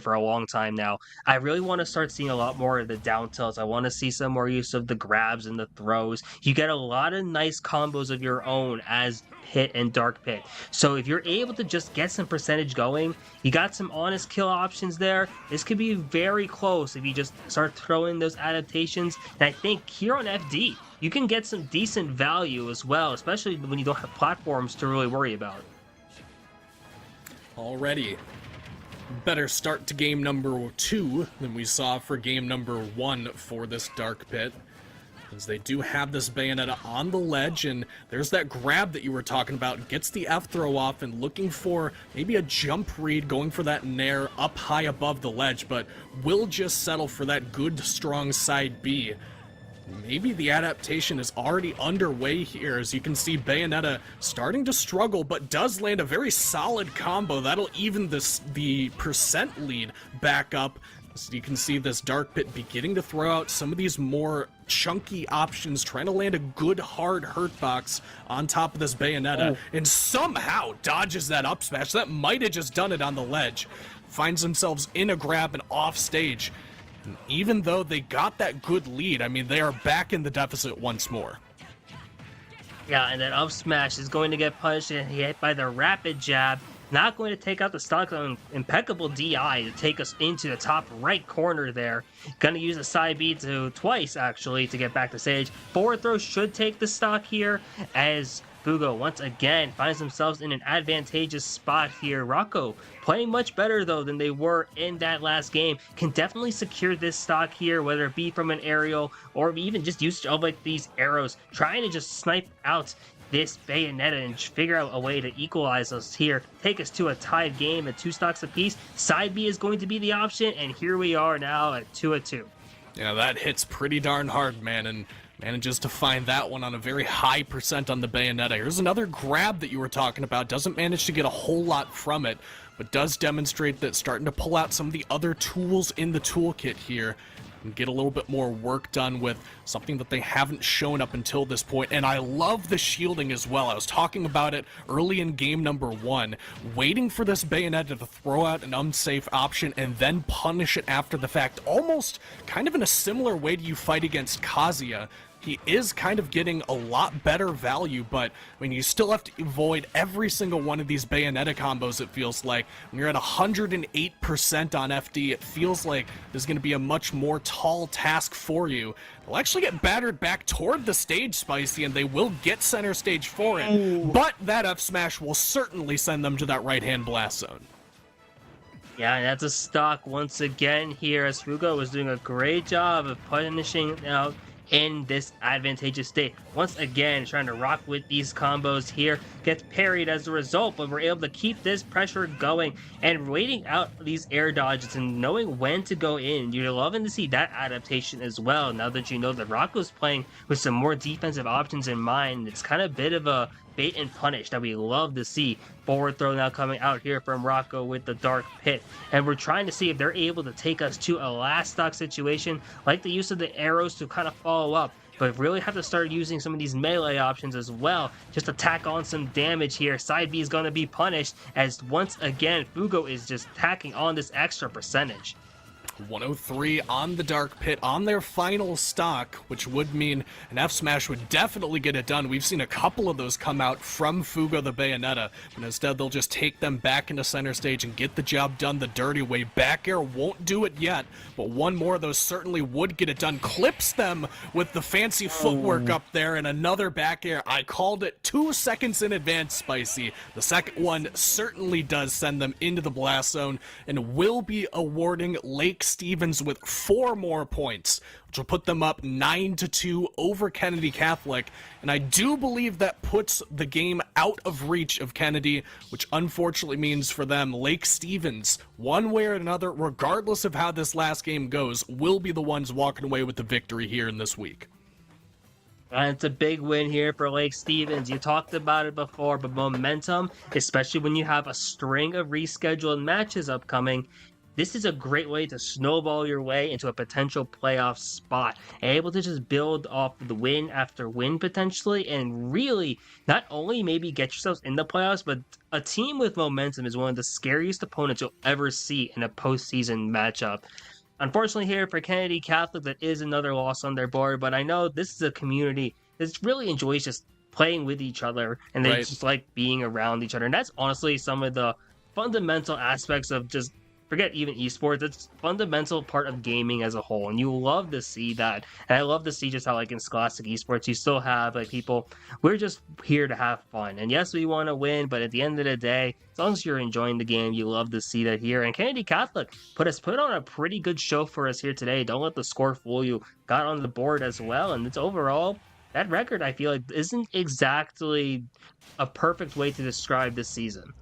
D: for a long time now, I really want to start seeing a lot more of the down tilts. I want to see some more use of the grabs and the throws. You get a lot of nice combos of your own as Pit and Dark Pit. So if you're able to just get some percentage going, you got some honest kill options there. This could be very close if you just start throwing those adaptations. And I think here on FD, you can get some decent value as well, especially when you don't have platforms to really worry about.
E: Already. Better start to game number 2 than we saw for game number 1 for this Dark Pit. As they do have this Bayonetta on the ledge, and there's that grab that you were talking about. Gets the F throw off and looking for maybe a jump read, going for that nair up high above the ledge, but will just settle for that good, strong side B. Maybe the adaptation is already underway here, as you can see Bayonetta starting to struggle, but does land a very solid combo. That'll even the percent lead back up. So you can see this Dark Pit beginning to throw out some of these more chunky options, trying to land a good hard hurt box on top of this Bayonetta, and somehow dodges that up smash. That might have just done it on the ledge. Finds themselves in a grab and off stage. And even though they got that good lead, I mean, they are back in the deficit once more.
D: Yeah, and that up smash is going to get punished and hit by the rapid jab. Not going to take out the stock on impeccable DI to take us into the top right corner there. Going to use the side B twice, actually, to get back to stage. Forward throw should take the stock here, as Fugo once again finds themselves in an advantageous spot here. Rocco playing much better though than they were in that last game. Can definitely secure this stock here, whether it be from an aerial or even just use of like these arrows, trying to just snipe out this Bayonetta and figure out a way to equalize us here, take us to a tied game at 2 stocks apiece. Side B is going to be the option, and here we are now at 2-2.
E: Yeah, that hits pretty darn hard, man, and manages to find that one on a very high percent on the Bayonetta. Here's another grab that you were talking about. Doesn't manage to get a whole lot from it, but does demonstrate that starting to pull out some of the other tools in the toolkit here and get a little bit more work done with something that they haven't shown up until this point. And I love the shielding as well. I was talking about it early in game number 1, waiting for this Bayonetta to throw out an unsafe option and then punish it after the fact, almost kind of in a similar way to you fight against Kazuya. He is kind of getting a lot better value, but I mean, you still have to avoid every single one of these Bayonetta combos, it feels like. When you're at 108% on FD, it feels like there's going to be a much more tall task for you. They'll actually get battered back toward the stage, Spicy, and they will get center stage for it, but that F smash will certainly send them to that right-hand blast zone.
D: Yeah, and that's a stock once again here, as Fugo was doing a great job of punishing out in this advantageous state. Once again, trying to rock with these combos here, gets parried as a result, but we're able to keep this pressure going and waiting out these air dodges and knowing when to go in. You're loving to see that adaptation as well, now that you know that Rocco's playing with some more defensive options in mind. It's kind of a bit of a bait and punish that we love to see. Forward throw now coming out here from Rocco with the dark pit, and we're trying to see if they're able to take us to a last stock situation, like the use of the arrows to kind of follow up, but really have to start using some of these melee options as well, just to tack on some damage here. Side B is going to be punished, as once again Fugo is just tacking on this extra percentage.
E: 103 on the Dark Pit on their final stock, which would mean an F Smash would definitely get it done. We've seen a couple of those come out from Fugo the Bayonetta, but instead they'll just take them back into center stage and get the job done the dirty way. Back air won't do it yet, but one more of those certainly would get it done. Clips them with the fancy footwork up there, and another back air. I called it 2 seconds in advance, Spicy. The second one certainly does send them into the blast zone and will be awarding Lake Stevens with 4 more points, which will put them up 9-2 over Kennedy Catholic. And I do believe that puts the game out of reach of Kennedy, which unfortunately means for them, Lake Stevens, one way or another, regardless of how this last game goes, will be the ones walking away with the victory here in this week.
D: And it's a big win here for Lake Stevens. You talked about it before, but momentum, especially when you have a string of rescheduled matches upcoming, this is a great way to snowball your way into a potential playoff spot. Able to just build off the win after win potentially, and really not only maybe get yourselves in the playoffs, but a team with momentum is one of the scariest opponents you'll ever see in a postseason matchup. Unfortunately here for Kennedy Catholic, that is another loss on their board, but I know this is a community that really enjoys just playing with each other, and they just like being around each other. And that's honestly some of the fundamental aspects of just, forget even esports, it's a fundamental part of gaming as a whole, and you love to see that. And I love to see just how, like, in Scholastic esports, you still have like people, we're just here to have fun, and yes, we want to win, but at the end of the day, as long as you're enjoying the game, you love to see that here. And Kennedy Catholic put on a pretty good show for us here today. Don't let the score fool you. Got on the board as well, and it's overall, that record I feel like isn't exactly a perfect way to describe this season.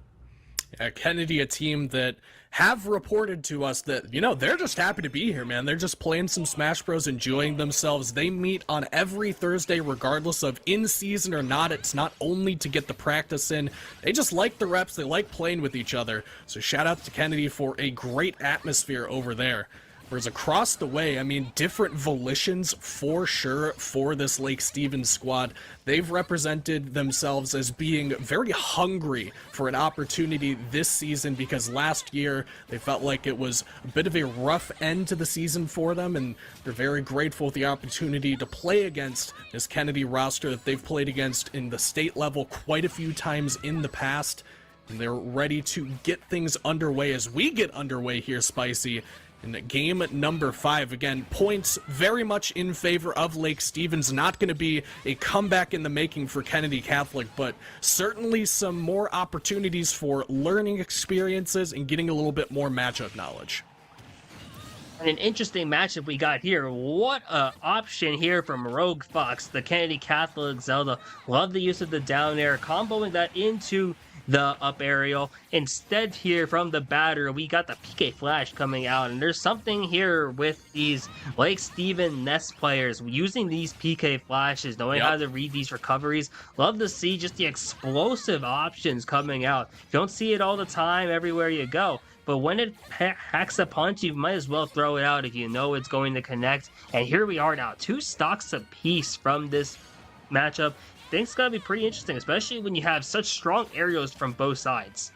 E: Kennedy, a team that have reported to us that, you know, they're just happy to be here, man. They're just playing some Smash Bros, enjoying themselves. They meet on every Thursday, regardless of in season or not. It's not only to get the practice in. They just like the reps. They like playing with each other. So shout out to Kennedy for a great atmosphere over there. Whereas across the way, I mean, different volitions for sure for this Lake Stevens squad. They've represented themselves as being very hungry for an opportunity this season, because last year they felt like it was a bit of a rough end to the season for them, and they're very grateful for the opportunity to play against this Kennedy roster that they've played against in the state level quite a few times in the past. And they're ready to get things underway as we get underway here, Spicy, in game number 5. Again, points very much in favor of Lake Stevens. Not going to be a comeback in the making for Kennedy Catholic, but certainly some more opportunities for learning experiences and getting a little bit more matchup knowledge.
D: And an interesting matchup we got here. What a option here from Rogue Fox, the Kennedy Catholic Zelda. Love the use of the down air, comboing that into the up aerial. Instead here from the batter, we got the PK Flash coming out, and there's something here with these Lake Steven Nest players using these PK Flashes, knowing how to read these recoveries. Love to see just the explosive options coming out. You don't see it all the time everywhere you go, but when it hacks a punch, you might as well throw it out if you know it's going to connect. And here we are now, 2 stocks apiece from this matchup. Things gotta be pretty interesting, especially when you have such strong aerials from both sides.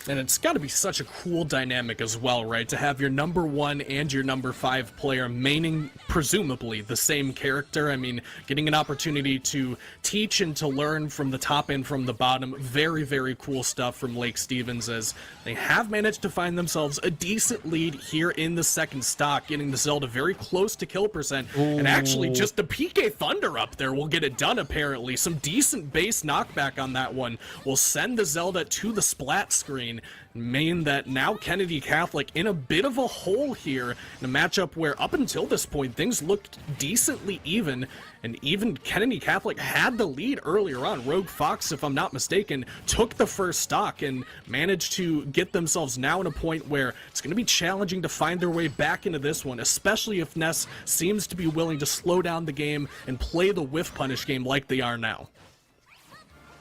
E: And it's got to be such a cool dynamic as well, right? To have your number 1 and your number 5 player maining presumably the same character. I mean, getting an opportunity to teach and to learn from the top and from the bottom. Very, very cool stuff from Lake Stevens, as they have managed to find themselves a decent lead here in the second stock, getting the Zelda very close to kill percent. Ooh. And actually just the PK Thunder up there will get it done, apparently. Some decent base knockback on that one will send the Zelda to the splat screen, mean that now Kennedy Catholic in a bit of a hole here in a matchup where up until this point things looked decently even, and even Kennedy Catholic had the lead earlier on. Rogue Fox, if I'm not mistaken, took the first stock and managed to get themselves now in a point where it's going to be challenging to find their way back into this one, especially if Ness seems to be willing to slow down the game and play the whiff punish game like they are now.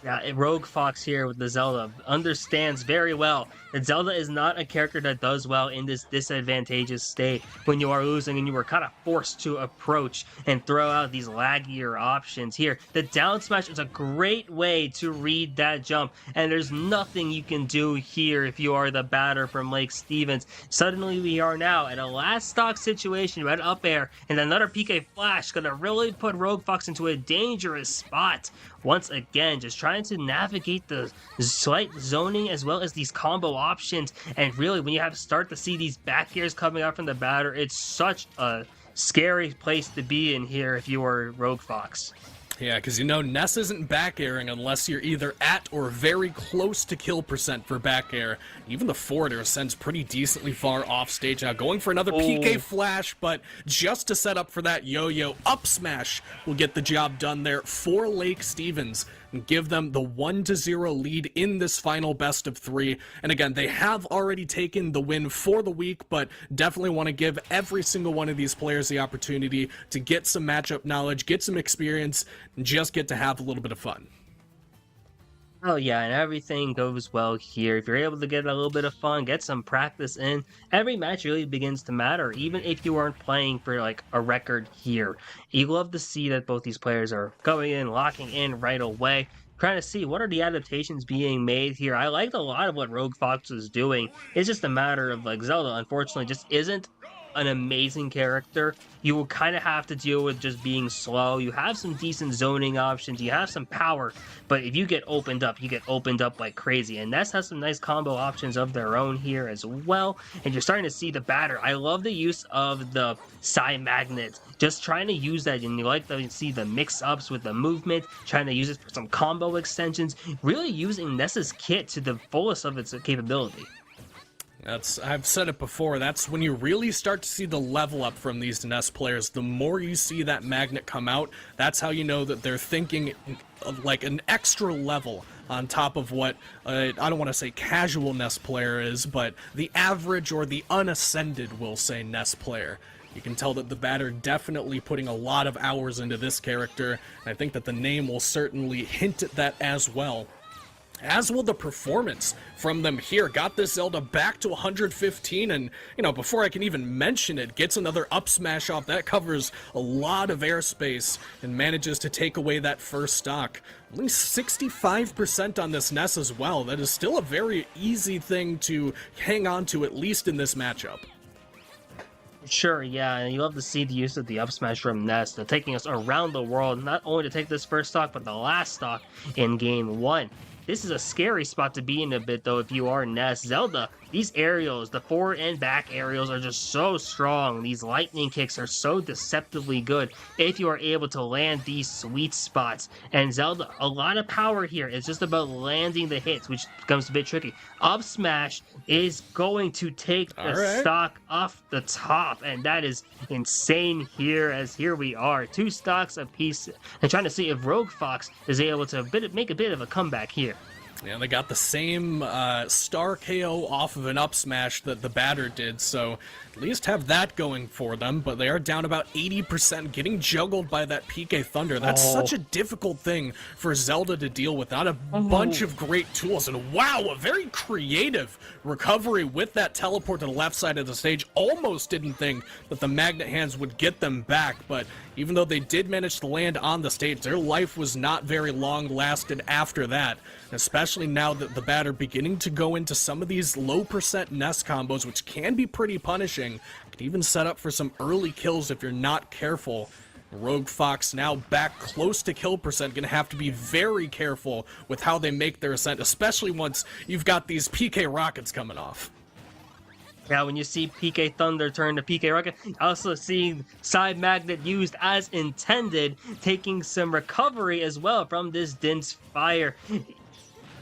D: Yeah, Rogue Fox here with the Zelda understands very well that Zelda is not a character that does well in this disadvantageous state when you are losing and you are kind of forced to approach and throw out these laggier options here. The down smash is a great way to read that jump, and there's nothing you can do here if you are the batter from Lake Stevens. Suddenly we are now at a last stock situation, right up air, and another PK Flash gonna really put Rogue Fox into a dangerous spot. Once again, just trying to navigate the slight zoning as well as these combo options. And really, when you have to start to see these back airs coming out from the batter, it's such a scary place to be in here if you are Rogue Fox.
E: Yeah, because you know Ness isn't back airing unless you're either at or very close to kill percent for back air. Even the forward air sends pretty decently far off stage now. Going for another PK Flash, but just to set up for that yo-yo up smash will get the job done there for Lake Stevens and give them the 1-0 lead in this final best of 3. And again, they have already taken the win for the week, but definitely want to give every single one of these players the opportunity to get some matchup knowledge, get some experience, and just get to have a little bit of fun.
D: Oh yeah, and everything goes well here. If you're able to get a little bit of fun, get some practice in, every match really begins to matter, even if you aren't playing for like a record here. You love to see that both these players are going in, locking in right away, trying to see what are the adaptations being made here. I liked a lot of what Rogue Fox was doing. It's just a matter of like Zelda, unfortunately, just isn't an amazing character. You will kind of have to deal with just being slow. You have some decent zoning options, you have some power, but if you get opened up, you get opened up like crazy. And Ness has some nice combo options of their own here as well, and you're starting to see the batter. I love the use of the side magnet, just trying to use that, and you like to see the mix-ups with the movement, trying to use it for some combo extensions, really using Ness's kit to the fullest of its capability.
E: I've said it before, that's when you really start to see the level up from these Ness players. The more you see that magnet come out, that's how you know that they're thinking like an extra level on top of what, I don't want to say casual Ness player is, but the average or the unascended, we'll say, Ness player. You can tell that the batter definitely putting a lot of hours into this character, and I think that the name will certainly hint at that as well. As will the performance from them here. Got this Zelda back to 115, and, you know, before I can even mention it, gets another up smash off. That covers a lot of airspace and manages to take away that first stock. Only 65% on this Ness as well. That is still a very easy thing to hang on to, at least in this matchup.
D: Sure, yeah, and you love to see the use of the up smash from Ness. They're taking us around the world, not only to take this first stock, but the last stock in game 1. This is a scary spot to be in a bit, though, if you are Ness. Zelda, these aerials, the forward and back aerials are just so strong. These lightning kicks are so deceptively good if you are able to land these sweet spots. And Zelda, a lot of power here. It's just about landing the hits, which becomes a bit tricky. Up smash is going to take the stock off the top, and that is insane here, as here we are. 2 stocks apiece, and trying to see if Rogue Fox is able to make a bit of a comeback here.
E: Yeah, they got the same star KO off of an up smash that the batter did, so at least have that going for them, but they are down about 80%, getting juggled by that PK Thunder. That's such a difficult thing for Zelda to deal with. Not a bunch of great tools, and wow, a very creative recovery with that teleport to the left side of the stage. Almost didn't think that the Magnet Hands would get them back, but even though they did manage to land on the stage, their life was not very long lasted after that, especially now that the batter beginning to go into some of these low percent Nest combos, which can be pretty punishing. Can even set up for some early kills if you're not careful. Rogue Fox now back close to kill percent, gonna have to be very careful with how they make their ascent, especially once you've got these PK rockets coming off.
D: Yeah, when you see PK Thunder turn to PK Rocket, also seeing Side Magnet used as intended, taking some recovery as well from this Din's Fire.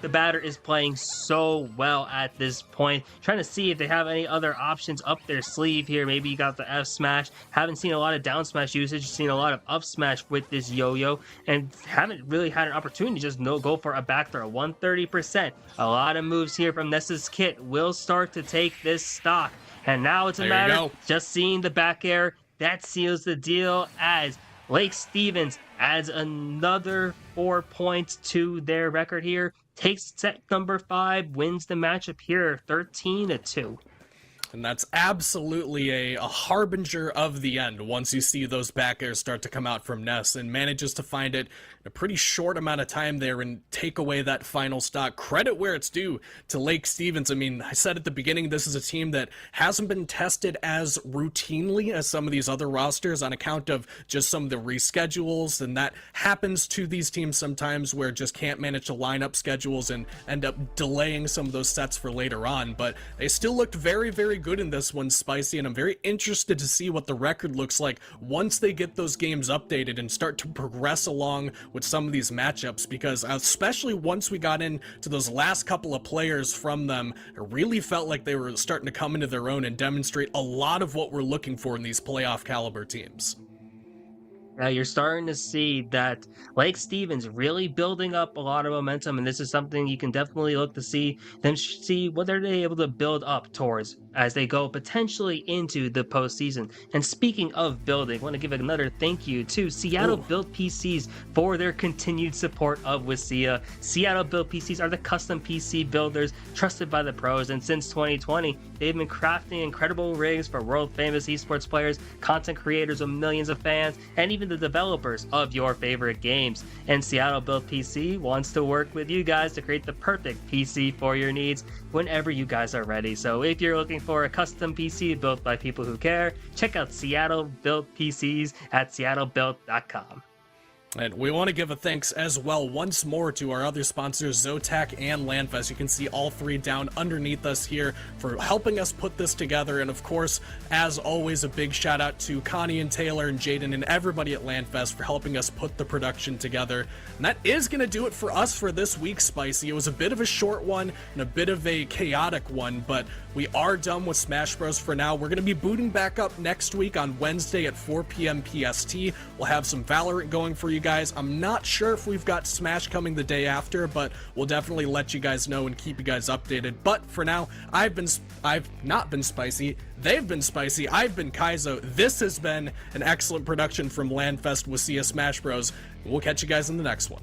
D: The batter is playing so well at this point. Trying to see if they have any other options up their sleeve here. Maybe you got the F smash. Haven't seen a lot of down smash usage. Seen a lot of up smash with this yo-yo, and haven't really had an opportunity to just go for a back throw. 130%. A lot of moves here from Ness's kit will start to take this stock. And now it's a matter of just seeing the back air. That seals the deal, as Lake Stevens adds another 4 points to their record here. Takes set number 5, wins the matchup here, 13-2.
E: And that's absolutely a harbinger of the end once you see those back airs start to come out from Ness, and manages to find it in a pretty short amount of time there and take away that final stock. Credit where it's due to Lake Stevens. I mean, I said at the beginning, this is a team that hasn't been tested as routinely as some of these other rosters on account of just some of the reschedules, and that happens to these teams sometimes, where just can't manage to line up schedules and end up delaying some of those sets for later on. But they still looked very, very good in this one, Spicy, and I'm very interested to see what the record looks like once they get those games updated and start to progress along with some of these matchups, because especially once we got into those last couple of players from them, it really felt like they were starting to come into their own and demonstrate a lot of what we're looking for in these playoff caliber teams.
D: You're starting to see that Lake Stevens really building up a lot of momentum, and this is something you can definitely look to see them see what are they able to build up towards as they go potentially into the postseason. And speaking of building, I want to give another thank you to Seattle Built PCs for their continued support of WSSEA. Seattle Built PCs are the custom PC builders trusted by the pros, and since 2020, they've been crafting incredible rigs for world-famous esports players, content creators with millions of fans, and even the developers of your favorite games. And Seattle Built PC wants to work with you guys to create the perfect PC for your needs whenever you guys are ready. So if you're looking for a custom PC built by people who care, check out Seattle Built PCs at seattlebuilt.com.
E: And we want to give a thanks as well once more to our other sponsors, Zotac and LANFest. You can see all three down underneath us here for helping us put this together. And of course, as always, a big shout out to Connie and Taylor and Jaden and everybody at LANFest for helping us put the production together. And that is going to do it for us for this week, Spicy. It was a bit of a short one and a bit of a chaotic one, but we are done with Smash Bros. For now. We're going to be booting back up next week on Wednesday at 4 p.m. PST. We'll have some Valorant going for you guys. I'm not sure if we've got Smash coming the day after, but we'll definitely let you guys know and keep you guys updated. But for now, I've not been Spicy. They've been Spicy. I've been Kaizo. This has been an excellent production from LANFest WSSEA Smash Bros. We'll catch you guys in the next one.